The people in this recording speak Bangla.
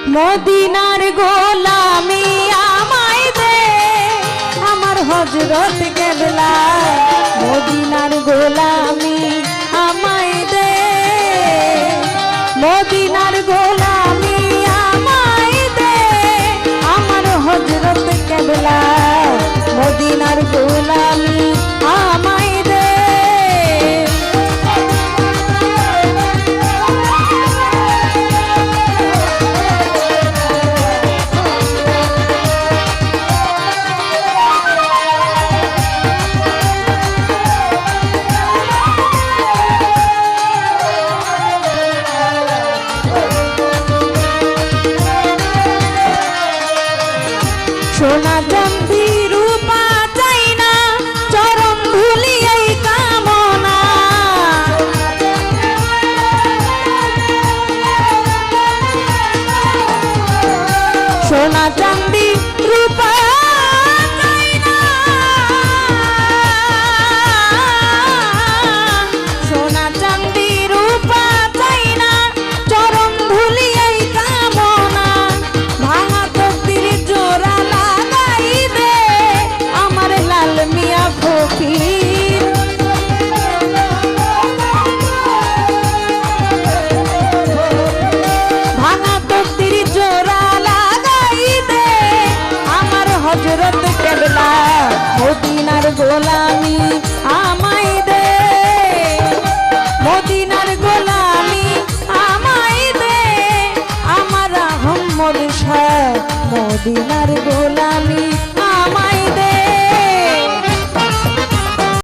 মদিনার গোলামি আমায় দে আমার হযরত কেবলা মদিনার গোলামি আমায় দে মদিনার গোলামি আমায় দে আমার হযরত কেবলা মদিনার গোলামি আমায় দে সোনা চাঁদি রূপা চাই না চরণ ধুলি এই কামনা সোনা চাঁদি রূপা চাই না সোনা চাঁদি রূপা চাই না চরণ ধুলি এই কামনা ভাঙা তকদির জোড়া মিয়া ফকির ভাঙা তকদির জোড়া লাগাই দে আমার হযরত কেবলা মদিনার গোলামি আমায় দে মদিনার গোলামি আমায় দে আমার আহমদ শাহ মদিনা